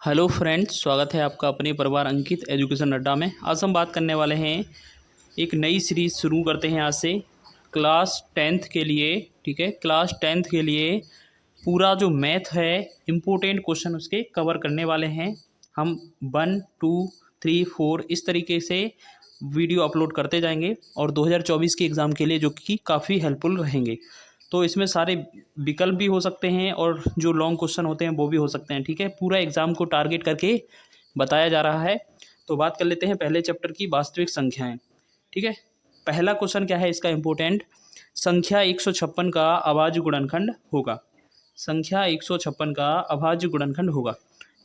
Hello friends, स्वागत है आपका अपने परिवार अंकित एजुकेशन अड्डा में। आज हम बात करने वाले हैं, एक नई सीरीज़ शुरू करते हैं आज से क्लास 10th के लिए। ठीक है, क्लास 10th के लिए पूरा जो मैथ है, इम्पोर्टेंट क्वेश्चन उसके कवर करने वाले हैं हम। 1 2 3 4 इस तरीके से वीडियो अपलोड करते जाएंगे और 2024 के एग्ज़ाम के लिए जो कि काफ़ी हेल्पफुल रहेंगे। तो इसमें सारे विकल्प भी हो सकते हैं और जो लॉन्ग क्वेश्चन होते हैं वो भी हो सकते हैं। ठीक है, पूरा एग्ज़ाम को टारगेट करके बताया जा रहा है। तो बात कर लेते हैं पहले चैप्टर की, वास्तविक संख्याएं। ठीक है, पहला क्वेश्चन क्या है इसका इम्पोर्टेंट, संख्या 156 का अभाज्य गुणनखंड होगा। संख्या 156 का अभाज्य गुणनखंड होगा।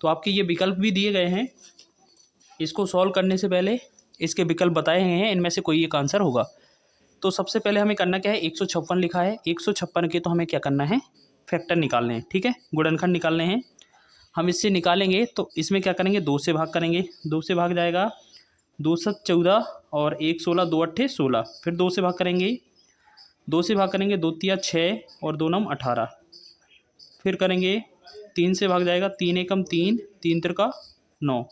तो आपके ये विकल्प भी दिए गए हैं। इसको सॉल्व करने से पहले इसके विकल्प बताए गए हैं, इनमें से कोई एक आंसर होगा। तो सबसे पहले हमें करना क्या है, 156 लिखा है, 156 के तो हमें क्या करना है, फैक्टर निकालने हैं। ठीक है, गुणनखंड निकालने हैं। हम इससे निकालेंगे तो इसमें क्या करेंगे, 2 से भाग करेंगे। 2 से भाग जाएगा 2 7 14 और 1 16, 2 8 16। फिर 2 से भाग करेंगे, 2 से भाग करेंगे 2 3 6 और 2 9 18। फिर करेंगे 3 से भाग जाएगा, 3 एकम 3, 3 त्रिका 9।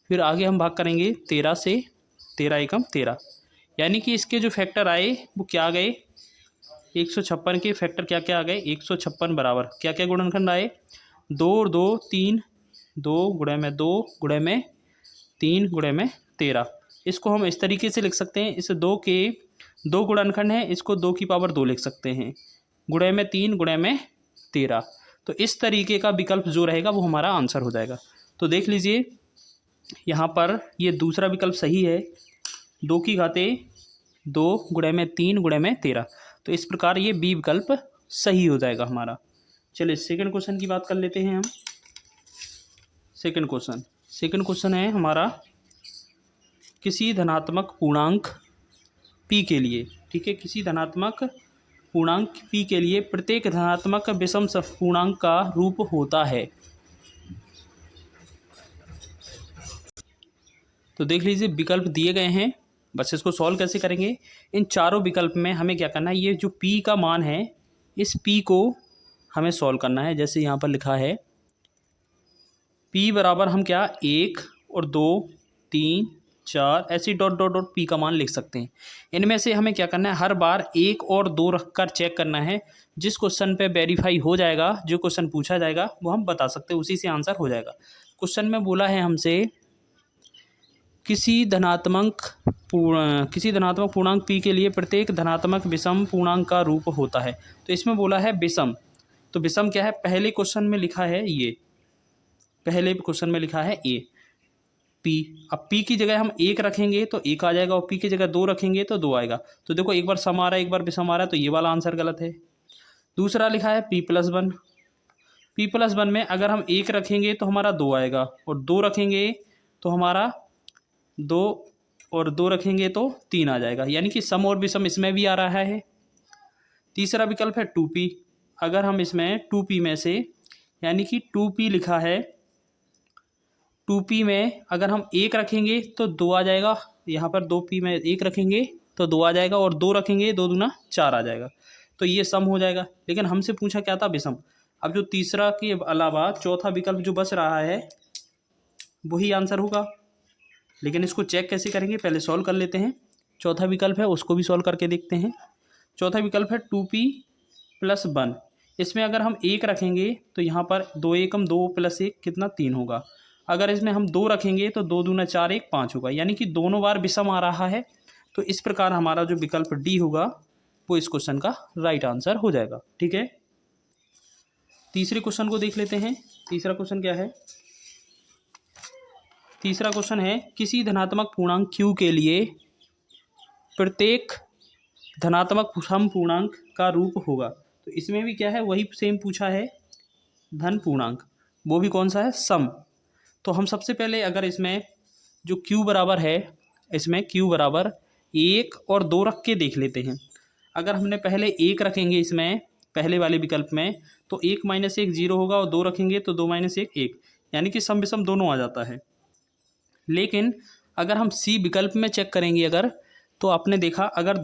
फिर आगे हम भाग करेंगे 13 से, 13 एकम 13। यानी कि इसके जो फैक्टर आए वो क्या आ गए, 156 के फैक्टर क्या क्या आ गए, 156 बराबर क्या क्या गुणनखंड आए, 2 और 2 3, 2 गुणे में 2 गुणे में 3 गुणे में 13। इसको हम इस तरीके से लिख सकते हैं, इस 2 के 2 गुणनखंड है, इसको 2 की पावर 2 लिख सकते हैं, गुणे में 3 गुणे में 13। तो इस तरीके का विकल्प जो रहेगा वो हमारा आंसर हो जाएगा। तो देख लीजिए यहाँ पर ये दूसरा विकल्प सही है, 2 की घाते 2 गुणे में 3 गुणे में 13। तो इस प्रकार ये बी विकल्प सही हो जाएगा हमारा। चलिए सेकंड क्वेश्चन की बात कर लेते हैं हम। सेकंड क्वेश्चन है हमारा, किसी धनात्मक पूर्णांक p के लिए। ठीक है, किसी धनात्मक पूर्णांक p के लिए प्रत्येक धनात्मक विषम पूर्णांक का रूप होता है। तो देख लीजिए विकल्प दिए गए हैं, बस इसको सॉल्व कैसे करेंगे। इन चारों विकल्प में हमें क्या करना है, ये जो p का मान है इस p को हमें सॉल्व करना है। जैसे यहाँ पर लिखा है p बराबर हम क्या 1 और 2 3 4 ऐसी डॉट डॉट डॉट p का मान लिख सकते हैं। इनमें से हमें क्या करना है, हर बार 1 और 2 रख कर चेक करना है। जिस क्वेश्चन पे वेरीफाई हो जाएगा, जो क्वेश्चन पूछा जाएगा वो हम बता सकते हैं, उसी से आंसर हो जाएगा। क्वेश्चन में बोला है हमसे किसी धनात्मक पूर्णांक p के लिए प्रत्येक धनात्मक विषम पूर्णांक का रूप होता है। तो इसमें बोला है विषम, तो विषम क्या है, पहले क्वेश्चन में लिखा है ये, पहले क्वेश्चन में लिखा है ए p। अब p की जगह हम 1 रखेंगे तो 1 आ जाएगा और p की जगह 2 रखेंगे तो 2 आएगा। तो देखो एक बार सम आ रहा है, एक बार विषम आ रहा है, तो ये वाला आंसर गलत है। दूसरा लिखा है p+1। p+1 में अगर हम 1 रखेंगे तो हमारा 2 आएगा और 2 रखेंगे तो हमारा 2 और 2 रखेंगे तो 3 आ जाएगा। यानी कि सम और विषम इसमें भी आ रहा है। तीसरा विकल्प है 2p। अगर हम इसमें 2p में से, यानी कि 2p लिखा है, 2p में अगर हम 1 रखेंगे तो 2 आ जाएगा। यहाँ पर 2p में 1 रखेंगे तो 2 आ जाएगा और 2 रखेंगे 2 दूना 4 आ जाएगा। तो ये सम हो जाएगा। लेकिन हमसे पूछा क्या था, विषम। अब जो तीसरा के अलावा चौथा विकल्प जो बच रहा है वही आंसर होगा। लेकिन इसको चेक कैसे करेंगे, पहले सॉल्व कर लेते हैं। चौथा विकल्प है उसको भी सॉल्व करके देखते हैं। चौथा विकल्प है 2p+1। इसमें अगर हम 1 रखेंगे तो यहाँ पर 2 एकम 2 + 1 कितना 3 होगा। अगर इसमें हम 2 रखेंगे तो 2 दूना 4 1 5 होगा। यानी कि दोनों बार विषम आ रहा है। तो इस प्रकार हमारा जो विकल्प डी होगा वो इस क्वेश्चन का राइट आंसर हो जाएगा। ठीक है, तीसरे क्वेश्चन को देख लेते हैं। तीसरा क्वेश्चन क्या है, तीसरा क्वेश्चन है किसी धनात्मक पूर्णांक q के लिए प्रत्येक धनात्मक सम पूर्णांक का रूप होगा। तो इसमें भी क्या है, वही सेम पूछा है, धन पूर्णांक, वो भी कौन सा है, सम। तो हम सबसे पहले अगर इसमें जो q बराबर है, इसमें q बराबर 1 और 2 रख के देख लेते हैं। अगर हमने पहले 1 रखेंगे इसमें पहले वाले विकल्प में तो 1 - 1 0 होगा और 2 रखेंगे तो 2 - 1 1, यानी कि सम विषम दोनों आ जाता है। लेकिन अगर हम सी विकल्प में चेक करेंगे अगर, तो आपने देखा अगर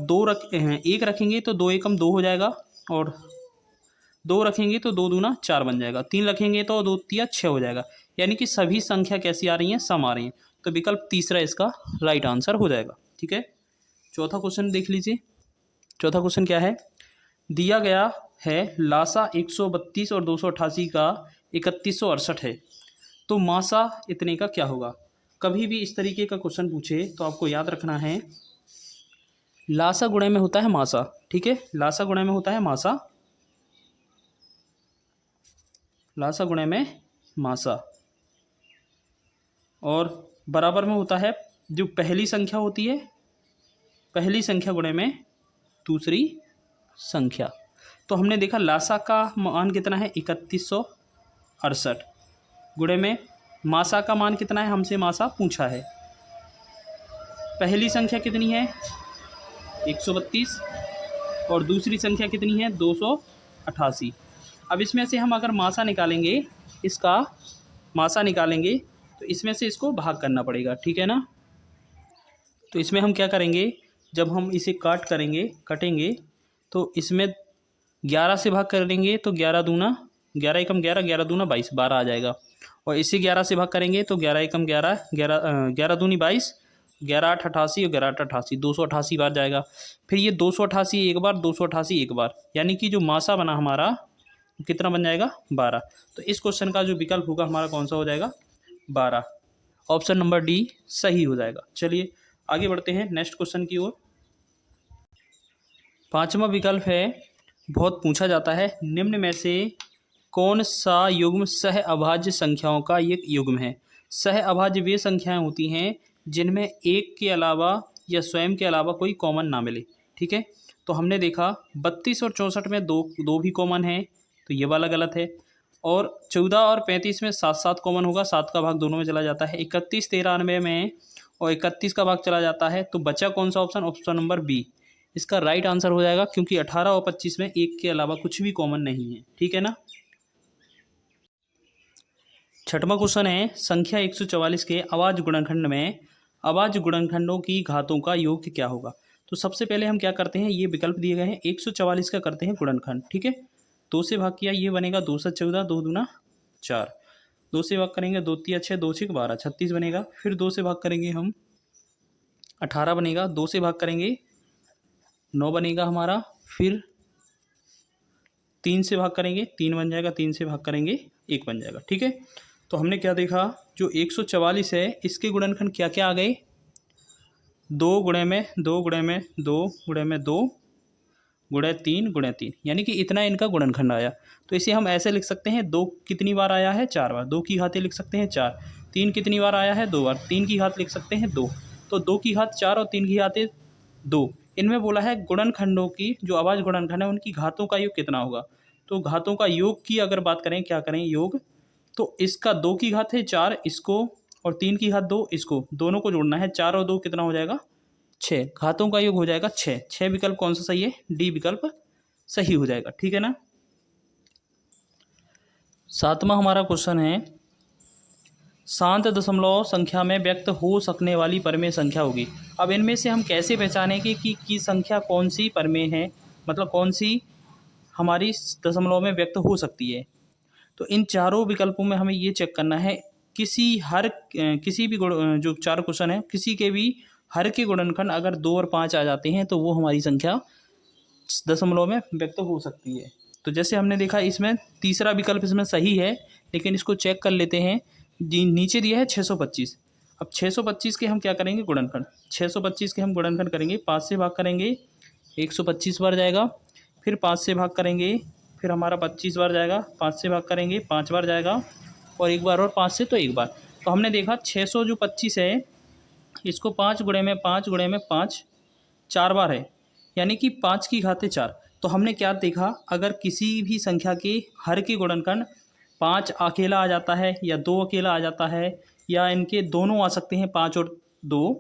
1 रखेंगे तो 2 एकम 2 हो जाएगा और 2 रखेंगे तो 2 दूना 4 बन जाएगा, 3 रखेंगे तो 2 तिया 6 हो जाएगा, यानी कि सभी संख्या कैसी आ रही हैं, सम आ रही हैं। तो विकल्प तीसरा इसका राइट आंसर हो जाएगा। ठीक है, चौथा क्वेश्चन देख लीजिए। चौथा क्वेश्चन क्या है, दिया गया है लासा 132 और 288 का 3168 है, तो मासा इतने का क्या होगा। कभी भी इस तरीके का क्वेश्चन पूछे तो आपको याद रखना है लासा गुणे में होता है मासा। ठीक है, लासा गुणे में होता है मासा, लासा गुणे में मासा, और बराबर में होता है जो पहली संख्या होती है, पहली संख्या गुणे में दूसरी संख्या। तो हमने देखा लासा का मान कितना है 3168, गुणे में मासा का मान कितना है, हमसे मासा पूछा है। पहली संख्या कितनी है 132 और दूसरी संख्या कितनी है 288। अब इसमें से हम अगर मासा निकालेंगे, इसका मासा निकालेंगे तो इसमें से इसको भाग करना पड़ेगा। ठीक है ना, तो इसमें हम क्या करेंगे, जब हम इसे कटेंगे तो इसमें 11 से भाग कर देंगे तो 11 दूना 11 एकम 11, 11 दूना 22, 12 आ जाएगा। और इसे 11 से भाग करेंगे तो 11 एकम 11, 11 दूनी 22, 11 8 88 और 11 8 88, 288 बार जाएगा। फिर ये 288 एक बार, 288 एक बार, यानी कि जो मासा बना हमारा कितना बन जाएगा 12। तो इस क्वेश्चन का जो विकल्प होगा हमारा कौन सा हो जाएगा 12, ऑप्शन नंबर डी सही हो जाएगा। चलिए आगे बढ़ते हैं नेक्स्ट क्वेश्चन की ओर। पांचवा विकल्प है, बहुत पूछा जाता है, निम्न में से कौन सा युग्म सह अभाज्य संख्याओं का एक युग्म है। सह अभाज्य वे संख्याएं होती हैं जिनमें एक के अलावा या स्वयं के अलावा कोई कॉमन ना मिले। ठीक है, तो हमने देखा 32 और 64 में दो भी कॉमन है, तो ये वाला गलत है। और 14 और 35 में 7 कॉमन होगा, 7 का भाग दोनों में चला जाता है। 31 93 में और 31 का भाग चला जाता है, तो बचा कौन सा ऑप्शन, ऑप्शन नंबर बी इसका राइट आंसर हो जाएगा, क्योंकि 18 और 25 में एक के अलावा कुछ भी कॉमन नहीं है। ठीक है ना। छठवां क्वेश्चन है, संख्या 144 के अभाज्य गुणनखंड में अभाज्य गुणनखंडों की घातों का योग क्या होगा। तो सबसे पहले हम क्या करते हैं, ये विकल्प दिए गए हैं, 144 का करते हैं गुणनखंड। ठीक है, 2 से भाग किया, ये बनेगा 2 से 14, 2 दूना 4, 2 से भाग करेंगे 2 तिया 6, 2 6 12, 36 बनेगा। फिर 2 से भाग करेंगे हम 18 बनेगा, 2 से भाग करेंगे 9 बनेगा हमारा। फिर 3 से भाग करेंगे 3 बन जाएगा, 3 से भाग करेंगे 1 बन जाएगा। ठीक है, तो हमने क्या देखा, जो 144 है इसके गुणनखंड क्या क्या आ गए, 2 गुणे में 2 गुणे में 2 गुणे में 2 गुणे 3 गुणे 3, यानी कि इतना इनका गुणनखंड आया। तो इसे हम ऐसे लिख सकते हैं, 2 कितनी बार आया है 4 बार, 2 की घातें लिख सकते हैं 4। 3 कितनी बार आया है 2 बार, 3 की घात लिख सकते हैं 2। तो 2 की घात 4 और 3 की घातें 2। इनमें बोला है गुणनखंडों की, जो अभाज्य गुणनखंड है उनकी घातों का योग कितना होगा। तो घातों का योग की अगर बात करें, क्या करें योग, तो इसका 2 की घात है 4 इसको, और 3 की घात 2 इसको, दोनों को जोड़ना है, 4 और 2 कितना हो जाएगा 6, घातों का योग हो जाएगा 6। 6 विकल्प कौन सा सही है, डी विकल्प सही हो जाएगा। ठीक है ना। सातवां हमारा क्वेश्चन है, शांत दशमलव संख्या में व्यक्त हो सकने वाली परमेय संख्या होगी। अब इनमें से हम कैसे पहचानेंगे कि संख्या कौन सी परमेय है, मतलब कौन सी हमारी दशमलव में व्यक्त हो सकती है। तो इन चारों विकल्पों में हमें ये चेक करना है, किसी भी जो 4 क्वेश्चन है, किसी के भी हर के गुणनखंड अगर 2 और 5 आ जाते हैं तो वो हमारी संख्या दशमलव में व्यक्त हो सकती है। तो जैसे हमने देखा इसमें तीसरा विकल्प इसमें सही है, लेकिन इसको चेक कर लेते हैं। नीचे दिया है 625। अब 625 के हम क्या करेंगे गुणनखंड, 625 के हम गुणनखंड करेंगे, 5 से भाग करेंगे 125 बार जाएगा। फिर 5 से भाग करेंगे, फिर हमारा 25 बार जाएगा, 5 से भाग करेंगे 5 बार जाएगा, और एक बार और 5 से तो एक बार। तो हमने देखा 625 है, इसको 5 गुणे में 5 गुणे में 5 4 बार है, यानी कि 5 की घातें 4। तो हमने क्या देखा, अगर किसी भी संख्या के हर के गुणनखंड 5 अकेला आ जाता है या 2 अकेला आ जाता है, या इनके दोनों आ सकते हैं 5 और 2,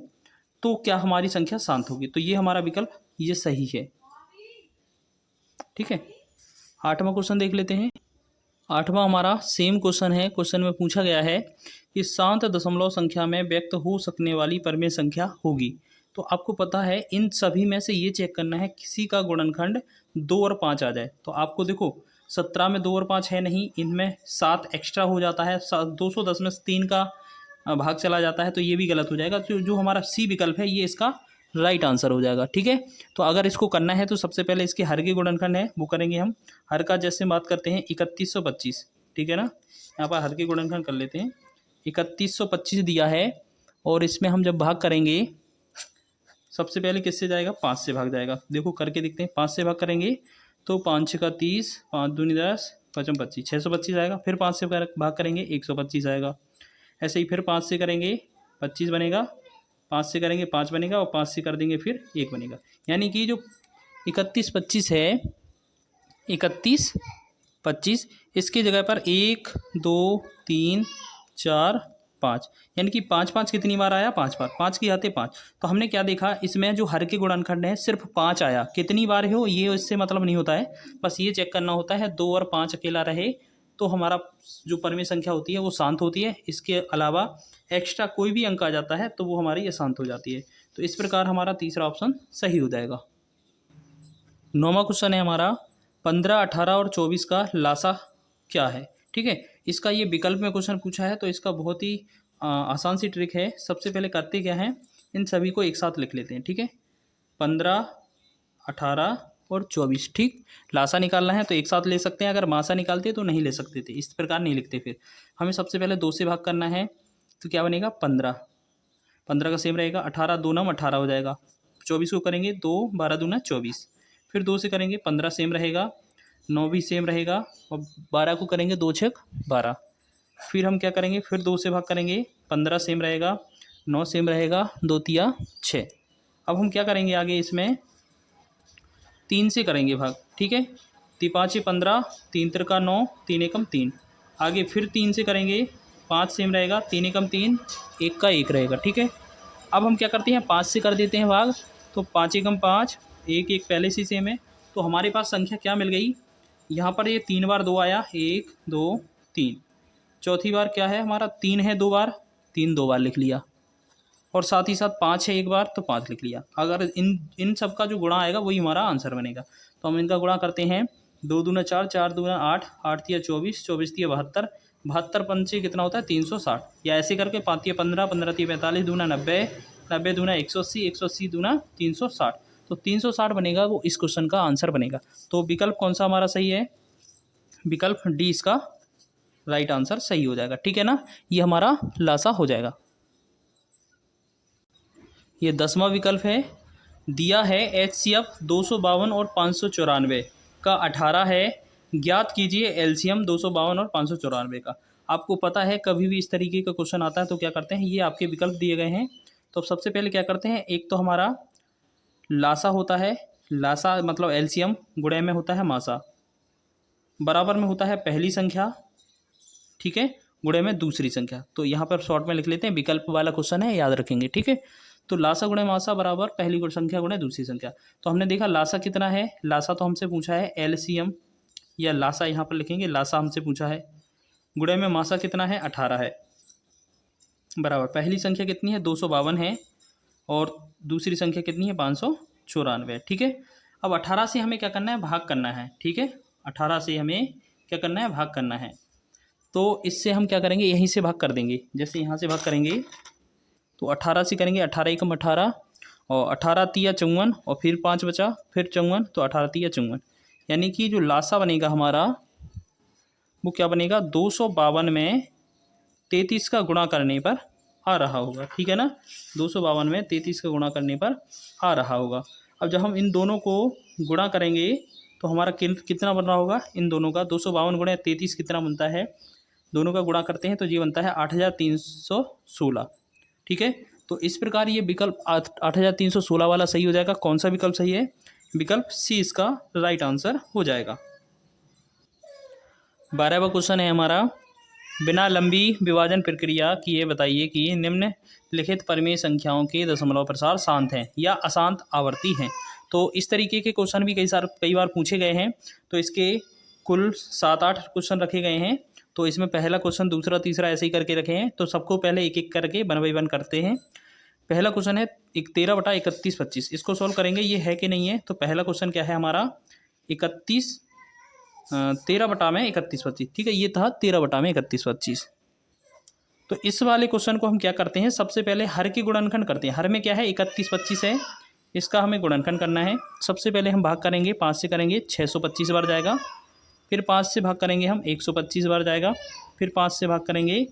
तो क्या हमारी संख्या शांत होगी। तो ये हमारा विकल्प ये सही है। ठीक है, 8वां क्वेश्चन देख लेते हैं। 8वां हमारा सेम क्वेश्चन है। क्वेश्चन में पूछा गया है कि शांत दशमलव संख्या में व्यक्त हो सकने वाली परमेय संख्या होगी। तो आपको पता है इन सभी में से ये चेक करना है किसी का गुणनखंड 2 और 5 आ जाए। तो आपको देखो 17 में 2 और 5 है नहीं, इनमें 7 एक्स्ट्रा हो जाता है, 210 में 3 का भाग चला जाता है, तो ये भी गलत हो जाएगा। तो जो हमारा सी विकल्प है ये इसका राइट आंसर हो जाएगा। ठीक है, तो अगर इसको करना है तो सबसे पहले इसके हर के गुणनखंड है वो करेंगे हम। हर का जैसे बात करते हैं 3125, ठीक है ना, यहाँ पर हर के गुणनखंड कर लेते हैं। 3125 दिया है और इसमें हम जब भाग करेंगे सबसे पहले किससे जाएगा, 5 से भाग जाएगा। देखो करके देखते हैं, 5 से भाग करेंगे तो 5 6 का 30, 5 दूनी 10, 5 25, 625 आएगा। फिर 5 से भाग करेंगे 125 आएगा। ऐसे ही फिर 5 से करेंगे 25 बनेगा, 5 से करेंगे 5 बनेगा और 5 से कर देंगे फिर 1 बनेगा। यानी कि जो 3125 है, 3125 इसकी जगह पर 1 2 3 4 5, यानी कि 5 5 कितनी बार आया, 5 बार, 5 की आते 5। तो हमने क्या देखा, इसमें जो हर के गुणनखंड है सिर्फ 5 आया, कितनी बार हो ये इससे मतलब नहीं होता है, बस ये चेक करना होता है 2 और 5 अकेला रहे तो हमारा जो परमेय संख्या होती है वो शांत होती है। इसके अलावा एक्स्ट्रा कोई भी अंक आ जाता है तो वो हमारी अशांत हो जाती है। तो इस प्रकार हमारा तीसरा ऑप्शन सही हो जाएगा। 9वां क्वेश्चन है हमारा 15, 18 और 24 का लासा क्या है। ठीक है, इसका ये विकल्प में क्वेश्चन पूछा है तो इसका बहुत ही आसान सी ट्रिक है। सबसे पहले करते क्या है, इन सभी को एक साथ लिख लेते हैं। ठीक है, 15, 18 और 24, ठीक, लासा निकालना है तो एक साथ ले सकते हैं, अगर मासा निकालते तो नहीं ले सकते थे, इस प्रकार नहीं लिखते। फिर हमें सबसे पहले 2 से भाग करना है तो क्या बनेगा, 15, 15 का सेम रहेगा, 18 2 9 18 हो जाएगा। 24 को करेंगे 2 12 दूना 24, फिर 2 से करेंगे 15 सेम रहेगा, 9 भी सेम रहेगा और 12 को करेंगे 2 6 12। फिर हम क्या करेंगे, फिर 2 से भाग करेंगे, 15 सेम रहेगा, 9 सेम रहेगा, 2 तिया 6। अब हम क्या करेंगे आगे, इसमें 3 से करेंगे भाग। ठीक है, 3 5 15, 3 त्रिका 9, 3 एकम 3। आगे फिर 3 से करेंगे, 5 सेम रहेगा, 3 एकम 3, 1 का 1 रहेगा। ठीक है, अब हम क्या करते हैं, 5 से कर देते हैं भाग, तो 5 एकम 5, 1 1 पहले से सेम है, तो हमारे पास संख्या क्या मिल गई, यहाँ पर ये 3 बार 2 आया, 1 2 3। चौथी बार क्या है हमारा, 3 है 2 बार, 3 2 बार लिख लिया, और साथ ही साथ 5 है 1 बार तो 5 लिख लिया। अगर इन सब का जो गुणा आएगा वही हमारा आंसर बनेगा। तो हम इनका गुणा करते हैं, 2 दूना 4, 4 दूना 8, 8 तिया 24, 24 तिया 72, 72 पंचे कितना होता है 360, या ऐसे करके 5 तिया 15, 15 तिया 45 दूना 90, 90 दूना 180, 180 दूना 360, तो 360 बनेगा, वो इस क्वेश्चन का आंसर बनेगा। तो विकल्प कौन सा हमारा सही है, विकल्प डी इसका राइट आंसर सही हो जाएगा। ठीक है ना, ये हमारा लासा हो जाएगा। ये 10वां विकल्प है, दिया है HCF 252 और 594 का 18 है, ज्ञात कीजिए एलसीएम 252 और 594 का। आपको पता है कभी भी इस तरीके का क्वेश्चन आता है तो क्या करते हैं, ये आपके विकल्प दिए गए हैं, तो सबसे पहले क्या करते हैं, एक तो हमारा लासा होता है, लासा मतलब एलसीएम, गुणे में होता है मासा, बराबर में होता है पहली संख्या, ठीक है, गुणे में दूसरी संख्या। तो यहाँ पर शॉर्ट में लिख लेते हैं, विकल्प वाला क्वेश्चन है, याद रखेंगे। ठीक है, तो लासा गुणे मासा बराबर पहली गुण संख्या गुणे दूसरी संख्या। तो हमने देखा लासा कितना है, लासा तो हमसे पूछा है एलसीएम, या लासा यहाँ पर लिखेंगे, लासा हमसे पूछा है, गुणे में मासा कितना है 18 है, बराबर पहली संख्या कितनी है 252 है और दूसरी संख्या कितनी है 594। ठीक है, अब 18 से हमें क्या करना है, भाग करना है। ठीक है, 18 से हमें क्या करना है, भाग करना है। तो इससे हम क्या करेंगे, यहीं से भाग कर देंगे, जैसे यहाँ से भाग करेंगे तो 18 से करेंगे, 18 एकम 18 और 18 तिया 54 और फिर 5 बचा, फिर 54, तो 18 तिया 54, यानी कि जो लासा बनेगा हमारा वो क्या बनेगा, 252 में 33 का गुणा करने पर आ रहा होगा। ठीक है ना, 252 में 33 का गुणा करने पर आ रहा होगा। अब जब हम इन दोनों को गुणा करेंगे तो हमारा कितना बन रहा होगा, इन दोनों का 252 गुणे 33 कितना बनता है, दोनों का गुणा करते हैं तो ये बनता है 8316। ठीक है, तो इस प्रकार ये विकल्प 8316 वाला सही हो जाएगा। कौन सा विकल्प सही है, विकल्प सी इसका राइट आंसर हो जाएगा। 12वां क्वेश्चन है हमारा, बिना लंबी विभाजन प्रक्रिया किए बताइए कि निम्नलिखित परमेय संख्याओं के दशमलव प्रसार शांत हैं या अशांत आवर्ती हैं। तो इस तरीके के क्वेश्चन भी कई बार पूछे गए हैं। तो इसके कुल 7-8 क्वेश्चन रखे गए हैं। तो इसमें पहला क्वेश्चन, दूसरा, तीसरा ऐसे ही करके रखे हैं। तो सबको पहले एक एक करके 1 बाय 1 करते हैं। पहला क्वेश्चन है 13/31 25, इसको सॉल्व करेंगे, ये है कि नहीं है। तो पहला क्वेश्चन क्या है हमारा, 31 13 बटा में 31/25, ठीक है, ये था 13 बटा में 31/25। तो इस वाले क्वेश्चन को हम क्या करते हैं, सबसे पहले हर के गुणनखंड करते हैं। हर में क्या है, 31/25 है, इसका हमें गुणनखंड करना है। सबसे पहले हम भाग करेंगे, 5 से करेंगे 625 बार जाएगा, फिर 5 से भाग करेंगे हम 125 बार जाएगा, फिर 5 से भाग करेंगे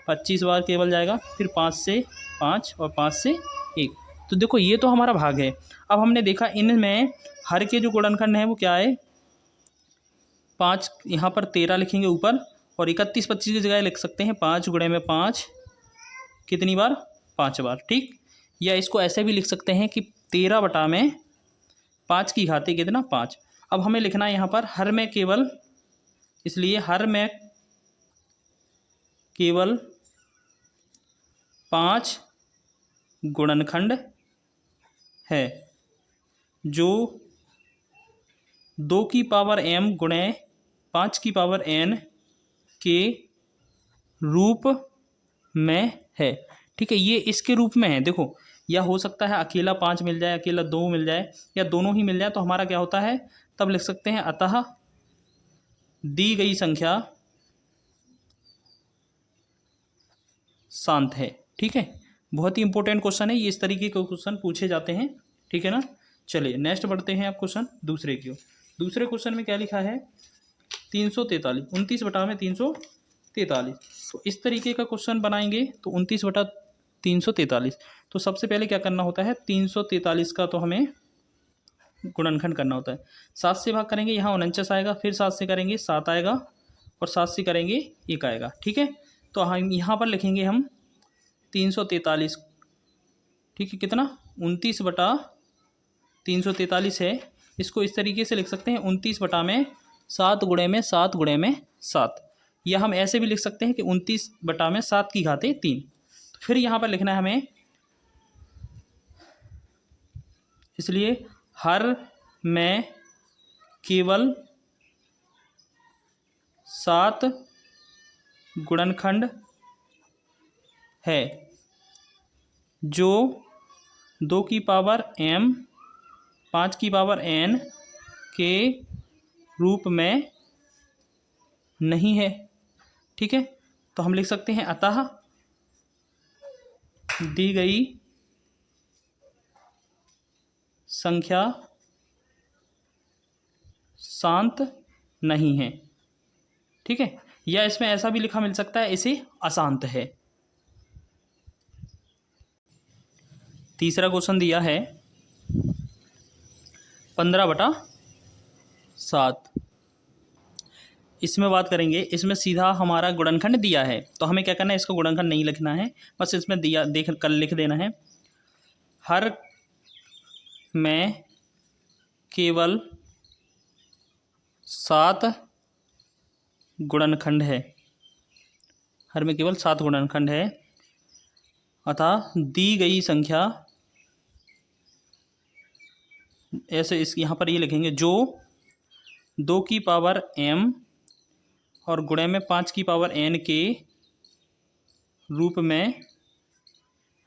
25 बार केवल जाएगा, फिर 5 से 5 और 5 से 1। तो देखो ये तो हमारा भाग है। अब हमने देखा इनमें हर के जो गुणनखंड है वो क्या है, 5, यहाँ पर 13 लिखेंगे ऊपर, और 31/25 की जगह लिख सकते हैं 5 गुणे में 5, कितनी बार, 5 बार, ठीक। या इसको ऐसे भी लिख सकते हैं कि 13 बटा में 5 की घाते कितना, 5। अब हमें लिखना है यहाँ पर हर में केवल, इसलिए हर में केवल 5 गुणनखंड है, जो 2 की पावर m गुणे 5 की पावर n के रूप में है, ठीक है। ये इसके रूप में है, देखो, या हो सकता है अकेला 5 मिल जाए, अकेला 2 मिल जाए, या दोनों ही मिल जाए, तो हमारा क्या होता है, तब लिख सकते हैं अतः दी गई संख्या शांत है, ठीक है। बहुत ही इंपॉर्टेंट क्वेश्चन है ये, इस तरीके के क्वेश्चन पूछे जाते हैं, ठीक है ना। चलिए नेक्स्ट बढ़ते हैं आप क्वेश्चन दूसरे की ओर। दूसरे क्वेश्चन में क्या लिखा है, 343, 29 बटा में 343। तो इस तरीके का क्वेश्चन बनाएंगे तो 29 बटा 343, तो सबसे पहले क्या करना होता है, 343 का तो हमें गुणनखंड करना होता है। 7 से भाग करेंगे, यहाँ 49 आएगा, फिर 7 से करेंगे 7 आएगा, और 7 से करेंगे 1 आएगा, ठीक है। तो हम यहाँ पर लिखेंगे हम 343, ठीक है, कितना, 29 बटा 343 है। इसको इस तरीके से लिख सकते हैं 29 बटा में 7 गुणे में 7 गुणे में 7, या हम ऐसे भी लिख सकते हैं कि 29 बटा में 7 की घाते 3। तो फिर यहाँ पर लिखना है हमें, इसलिए हर में केवल 7 गुणनखंड है, जो 2 की पावर m 5 की पावर n के रूप में नहीं है, ठीक है। तो हम लिख सकते हैं अतः दी गई संख्या शांत नहीं है, ठीक है। या इसमें ऐसा भी लिखा मिल सकता है, इसे अशांत है। तीसरा क्वेश्चन दिया है 15 बटा 7। इसमें बात करेंगे, इसमें सीधा हमारा गुणनखंड दिया है, तो हमें क्या करना है, इसको गुणनखंड नहीं लिखना है, बस इसमें दिया देख कर लिख देना है, हर में केवल 7 गुणनखंड है, हर में केवल 7 गुणनखंड है, अतः दी गई संख्या, ऐसे इस यहाँ पर ये लिखेंगे, जो 2 की पावर m और गुणे में 5 की पावर n के रूप में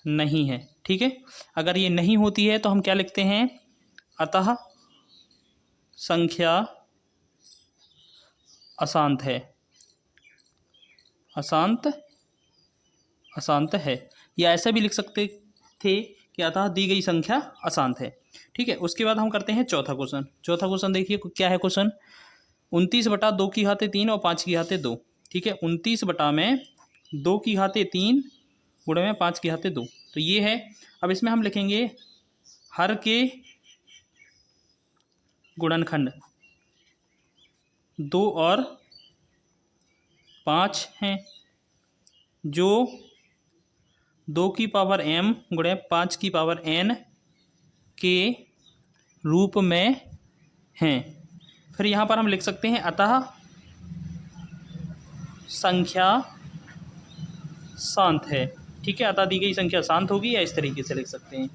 नहीं है, ठीक है। अगर ये नहीं होती है तो हम क्या लिखते हैं, अतः संख्या अशांत है, अशांत है। या ऐसा भी लिख सकते थे कि अतः दी गई संख्या अशांत है, ठीक है। उसके बाद हम करते हैं चौथा क्वेश्चन। चौथा क्वेश्चन देखिए क्या है, क्वेश्चन 29 बटा 2 की घाते 3 और 5 की घाते 2, ठीक है। 29 बटा में 2 की घाते 3 गुणे में 5 की घाते 2, तो ये है। अब इसमें हम लिखेंगे हर के गुणनखंड 2 और 5 हैं, जो 2 की पावर m गुणे 5 की पावर n के रूप में हैं। फिर यहाँ पर हम लिख सकते हैं अतः संख्या शांत है, ठीक है। अतः दी गई संख्या शांत होगी, या इस तरीके से लिख सकते हैं।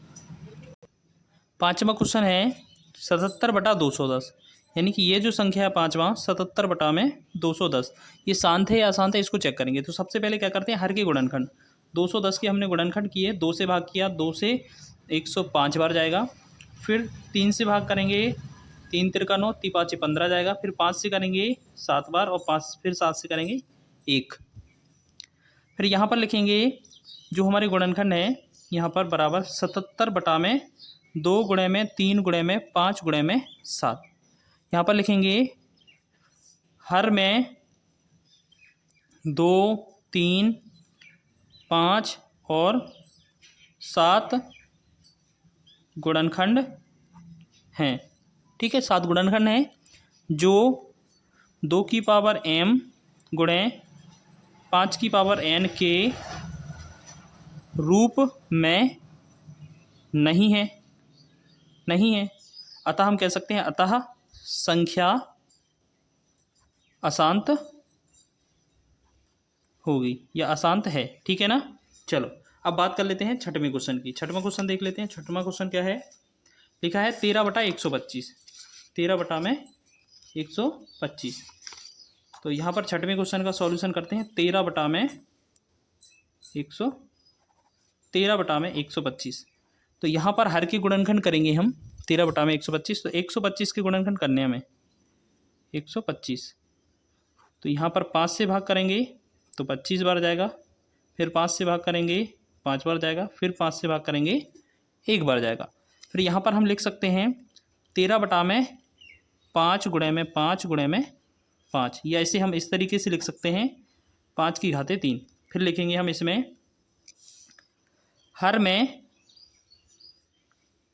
पांचवा क्वेश्चन है 77 बटा 210, यानी कि ये जो संख्या है पांचवा 77 बटा में 210, ये शांत है या अशांत है, इसको चेक करेंगे। तो सबसे पहले क्या करते हैं, हर के गुणनखंड 210 के हमने गुणनखंड किए, 2 से भाग किया, 2 से 105 बार जाएगा, फिर 3 से भाग करेंगे 3 तिरका 9, 3 5 15 जाएगा। फिर 5 से करेंगे 7 बार और 5 फिर 7 से करेंगे 1। फिर यहाँ पर लिखेंगे जो हमारे गुणनखंड है यहाँ पर बराबर 77 बटा में 2 गुणे में 3 गुणे में 5 गुणे में 7। यहाँ पर लिखेंगे हर में 2 3 5 और 7 गुणनखंड हैं। ठीक है, 7 गुणनखंड हैं जो 2 की पावर m गुणे 5 की पावर n के रूप में नहीं है। अतः हम कह सकते हैं अतः संख्या अशांत होगी या अशांत है। ठीक है ना। चलो अब बात कर लेते हैं छठवें क्वेश्चन की। छठवां क्वेश्चन देख लेते हैं। छठवां क्वेश्चन क्या है, लिखा है 13 बटा 125। 13 बटा में 125। तो यहाँ पर छठवें क्वेश्चन का सॉल्यूशन करते हैं। 13 बटा में 125। तो यहाँ पर हर के गुणनखंड करेंगे हम। 13 बटा में 125, तो 125 के गुणनखंड करने हमें 125। तो यहाँ पर 5 से भाग करेंगे तो 25 बार जाएगा। फिर 5 से भाग करेंगे 5 बार जाएगा। फिर 5 से भाग करेंगे 1 बार जाएगा। फिर यहाँ पर हम लिख सकते हैं 13 बटा में 5 गुणे में 5 गुणे में 5, या इसे हम इस तरीके से लिख सकते हैं 5 की घाते 3। फिर लिखेंगे हम इसमें हर में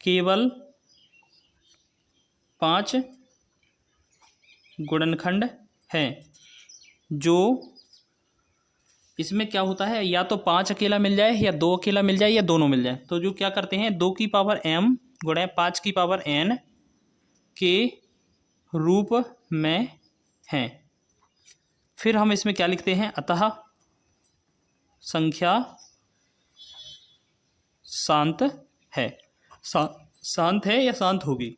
केवल 5 गुणनखंड हैं। जो इसमें क्या होता है, या तो 5 अकेला मिल जाए या 2 अकेला मिल जाए या दोनों मिल जाए। तो जो क्या करते हैं 2 की पावर m गुणे 5 की पावर n के रूप में हैं। फिर हम इसमें क्या लिखते हैं, अतः संख्या शांत है। शांत है या शांत होगी।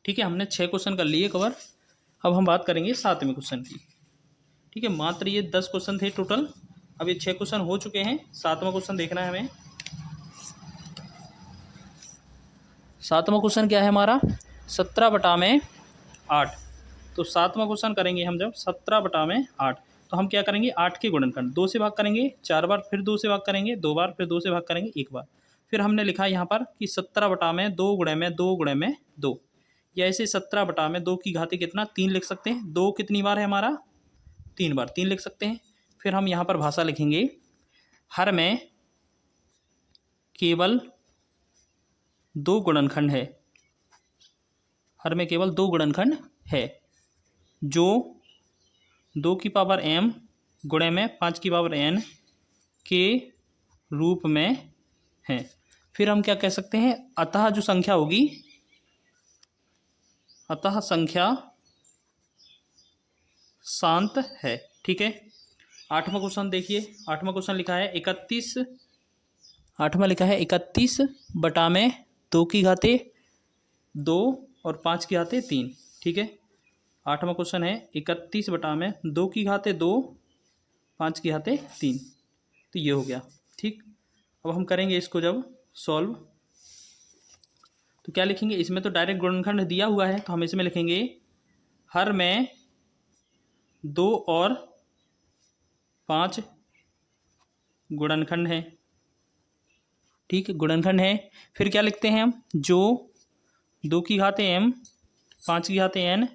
ठीक है, हमने 6 क्वेश्चन कर लिए कवर। अब हम बात करेंगे 7वें क्वेश्चन की। ठीक है, मात्र ये 10 क्वेश्चन थे टोटल। अब ये 6 क्वेश्चन हो चुके हैं। 7वां क्वेश्चन देखना है हमें। 7वां क्वेश्चन क्या है हमारा, 17 बटा में 8। तो 7वां क्वेश्चन करेंगे हम जब 17 बटा में 8, तो हम क्या करेंगे 8 के गुणनखंड 2 से भाग करेंगे 4 बार, फिर 2 से भाग करेंगे 2 बार, फिर 2 से भाग करेंगे 1 बार। फिर हमने लिखा यहाँ पर कि 17 बटा में 2 गुणे में 2 गुणे में 2, या ऐसे 17 बटा में 2 की घाते कितना 3 लिख सकते हैं। 2 कितनी बार है हमारा, 3 बार, 3 लिख सकते हैं। फिर हम यहाँ पर भाषा लिखेंगे हर में केवल 2 गुणनखंड है। हर में केवल 2 गुणनखंड है जो 2 की पावर m गुणे में 5 की पावर n के रूप में है। फिर हम क्या कह सकते हैं, अतः जो संख्या होगी, अतः संख्या शांत है। ठीक है, 8वां क्वेश्चन देखिए। 8वां क्वेश्चन लिखा है 31। 8वां लिखा है 31 बटा में 2 की घाते 2 और 5 की घाते 3। ठीक है, 8वां क्वेश्चन है 31 बटा में 2 की घाते 2, 5 की घाते 3। तो ये हो गया। ठीक, अब हम करेंगे इसको जब सॉल्व, तो क्या लिखेंगे, इसमें तो डायरेक्ट गुणनखंड दिया हुआ है, तो हम इसमें लिखेंगे हर में 2 और 5 गुणनखंड है। ठीक है, गुणनखंड है। फिर क्या लिखते हैं हम, जो 2 की घाते m 5 की घाते n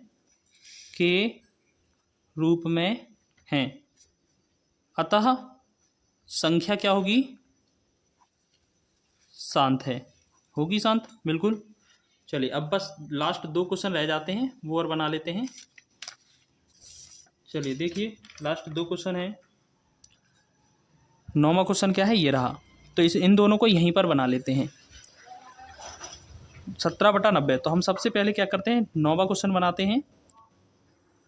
के रूप में हैं। अतः संख्या क्या होगी, शांत है। होगी शांत, बिल्कुल। चलिए अब बस लास्ट 2 क्वेश्चन रह जाते हैं, वो और बना लेते हैं। चलिए देखिए, लास्ट 2 क्वेश्चन है। 9वां क्वेश्चन क्या है, ये रहा। तो इन दोनों को यहीं पर बना लेते हैं। 17 बटा 90। तो हम सबसे पहले क्या करते हैं, 9वां क्वेश्चन बनाते हैं।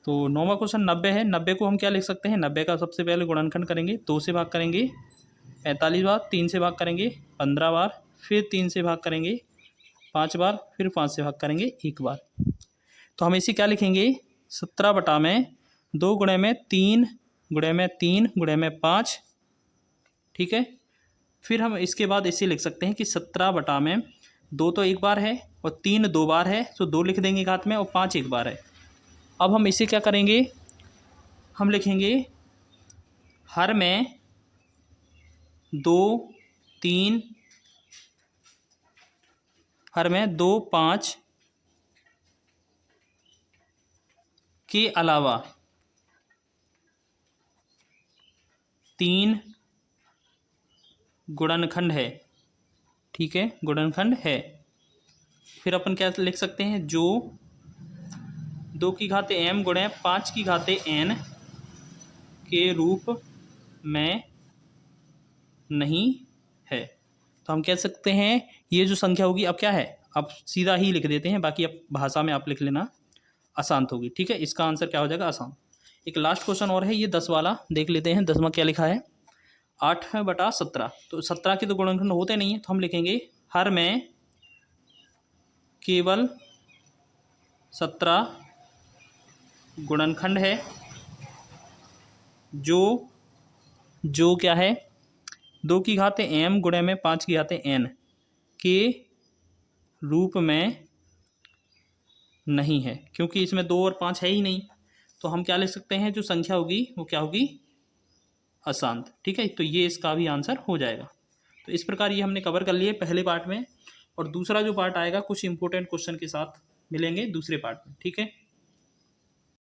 तो 9वां क्वेश्चन 90 है। 90 को हम क्या लिख सकते हैं, 90 का सबसे पहले गुणनखंड करेंगे। 2 से भाग करेंगे 45 बार, 3 से भाग करेंगे 15 बार, फिर 3 से भाग करेंगे 5 बार, फिर 5 से भाग करेंगे 1 बार। तो हम इसे क्या लिखेंगे, 17 बटा में 2 गुणे में 3 गुणे में 3 गुणे में 5। ठीक है, फिर हम इसके बाद इसे लिख सकते हैं कि 17 बटा में 2 तो एक बार है और 3 2 बार है, तो 2 लिख देंगे घात में और 5 एक बार है। अब हम इसे क्या करेंगे, हम लिखेंगे हर में 2 3, हर में 2 5 के अलावा 3 गुणनखंड है। ठीक है, गुणनखंड है। फिर अपन क्या लिख सकते हैं, जो 2 की घाते m गुणे 5 की घाते n के रूप में नहीं है। तो हम कह सकते हैं ये जो संख्या होगी, अब क्या है, अब सीधा ही लिख देते हैं, बाकी अब भाषा में आप लिख लेना, अशांत होगी। ठीक है, इसका आंसर क्या हो जाएगा, अशांत। एक लास्ट क्वेश्चन और है, ये 10 वाला देख लेते हैं। 10वां क्या लिखा है, 8/17। तो 17 के तो गुणनखंड होते नहीं है, तो हम लिखेंगे हर में केवल 17 गुणनखंड है, जो क्या है, 2 की घाते m गुणे में 5 की घाते n के रूप में नहीं है, क्योंकि इसमें 2 और 5 है ही नहीं। तो हम क्या लिख सकते हैं, जो संख्या होगी वो क्या होगी, अशांत। ठीक है, तो ये इसका भी आंसर हो जाएगा। तो इस प्रकार ये हमने कवर कर लिए पहले पार्ट में, और दूसरा जो पार्ट आएगा कुछ इंपॉर्टेंट क्वेश्चन के साथ मिलेंगे दूसरे पार्ट में। ठीक है।